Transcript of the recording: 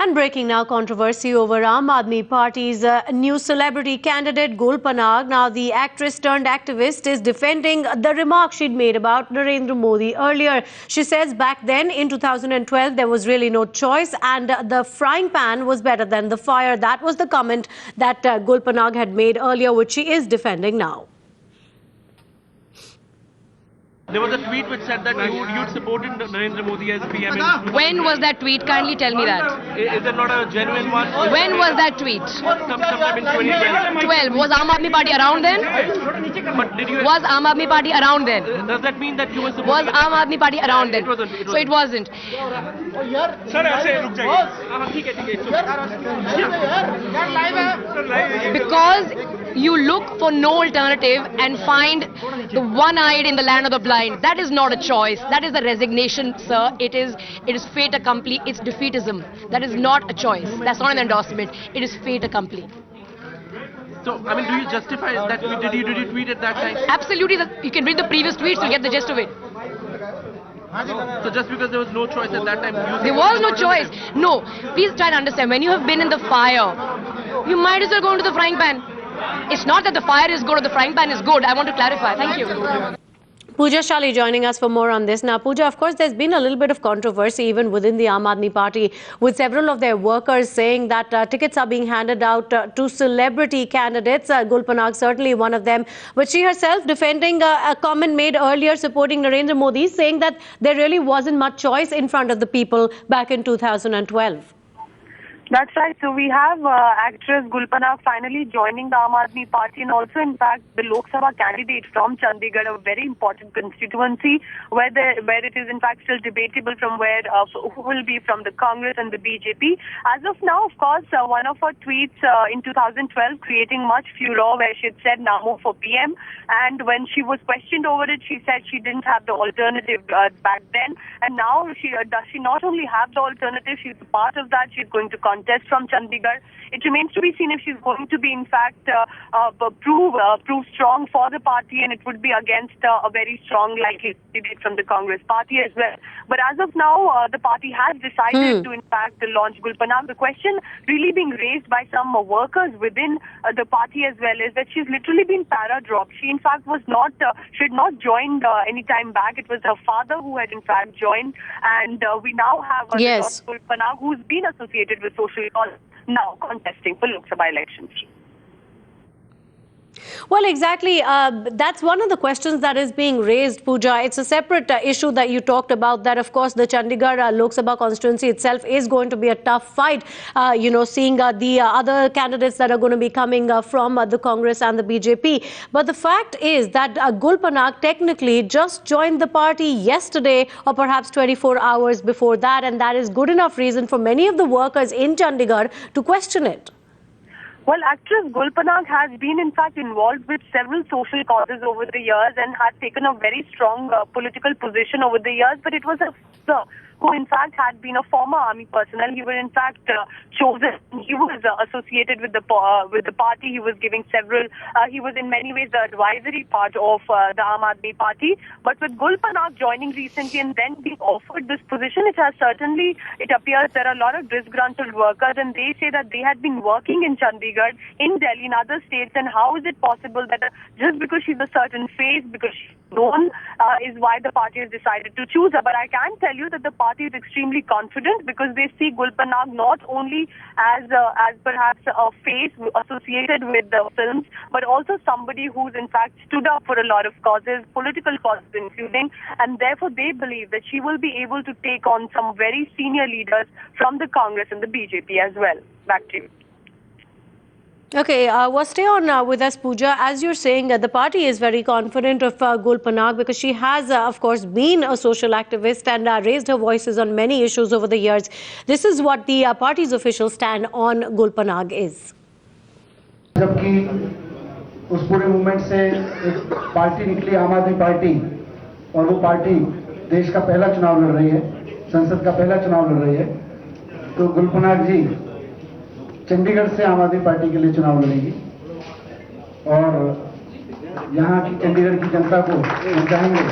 And breaking now, controversy over Aam Aadmi Party's new celebrity candidate Gul Panag. Now, the actress turned activist is defending the remark she'd made about Narendra Modi earlier. She says back then in 2012 there was really no choice and the frying pan was better than the fire. That was the comment that Gul Panag had made earlier, which she is defending now. There was a tweet which said that you'd supported Narendra Modi as PM. When was that tweet? Kindly tell me that. Is it not a genuine one? When was that tweet? Sometime in 2012. Was Aam Aadmi Party around then? But did you? Was Aam Aadmi Party around then? Does that mean that you were Was supporting? Aam Aadmi Party around then? It wasn't. So it wasn't. Sir, ऐसे रुक जाइए. ठीक है. Because you look for no alternative and find the one-eyed in the land of the blind. That is not a choice. That is the resignation, sir. It is fait accompli. It's defeatism. That is not a choice. That's not an endorsement. It is fait accompli. So, I mean, do you justify that? Did you tweet at that time? Absolutely. You can read the previous tweets. You'll get the gist of it. So just because there was no choice at that time, there was no choice. No. Please try to understand. When you have been in the fire, you might as well go into the frying pan. It's not that the fire is good or the frying pan is good. I want to clarify. Thank you. Pooja Shali joining us for more on this. Now, Pooja, of course, there's been a little bit of controversy even within the Aam Aadmi Party with several of their workers saying that tickets are being handed out to celebrity candidates. Gul Panag certainly one of them. But she herself defending a comment made earlier supporting Narendra Modi, saying that there really wasn't much choice in front of the people back in 2012. That's right. So we have actress Gul Panag finally joining the Aam Aadmi Party, and also, in fact, the Lok Sabha candidate from Chandigarh, a very important constituency where it is, in fact, still debatable from where who will be from the Congress and the BJP. As of now, of course, one of her tweets in 2012 creating much furor where she had said Namo for PM, and when she was questioned over it, she said she didn't have the alternative back then, and now does she not only have the alternative, she's a part of that. She's going to contest from Chandigarh. It remains to be seen if she's going to be, in fact, prove strong for the party, and it would be against a very strong likely candidate from the Congress party as well. But as of now, the party has decided to, in fact, launch Gul Panag. The question really being raised by some workers within the party as well is that she's literally been para-dropped. She, in fact, she had not joined any time back. It was her father who had, in fact, joined, and we now have Gul Panag, who's been associated with social cause, now contesting for Lok Sabha elections. Well, exactly. That's one of the questions that is being raised, Pooja. It's a separate issue that you talked about, that, of course, the Chandigarh Lok Sabha constituency itself is going to be a tough fight, seeing the other candidates that are going to be coming from the Congress and the BJP. But the fact is that Gul Panag technically just joined the party yesterday or perhaps 24 hours before that, and that is good enough reason for many of the workers in Chandigarh to question it. Well, actress Gul Panag has been, in fact, involved with several social causes over the years and has taken a very strong political position over the years. But it was a who, in fact, had been a former army personnel. He was, in fact, chosen. He was associated with the party. He was giving several. He was, in many ways, the advisory part of the Aam Aadmi Party. But with Gul Panag joining recently and then being offered this position, it appears there are a lot of disgruntled workers, and they say that they had been working in Chandigarh, in Delhi, in other states, and how is it possible that just because she's a certain face, because she's known, is why the party has decided to choose her. But I can tell you that the party is extremely confident because they see Gul Panag not only as perhaps a face associated with the films, but also somebody who's, in fact, stood up for a lot of causes, political causes including, and therefore they believe that she will be able to take on some very senior leaders from the Congress and the BJP as well. Back to you. Okay, stay on with us, Pooja. As you're saying, the party is very confident of Gul Panag because she has, of course, been a social activist and raised her voices on many issues over the years. This is what the party's official stand on Gul Panag is. जबकि उस पूरे movement से एक party निकली, आम आदमी party, और वो पार्टी देश का पहला चुनाव लड़ रही है, संसद का पहला चुनाव लड़ रही है, तो गुल पनाग जी चंडीगढ़ से आम आदमी पार्टी के लिए चुनाव लड़ेगी और यहाँ की चंडीगढ़ की जनता को चाहेंगे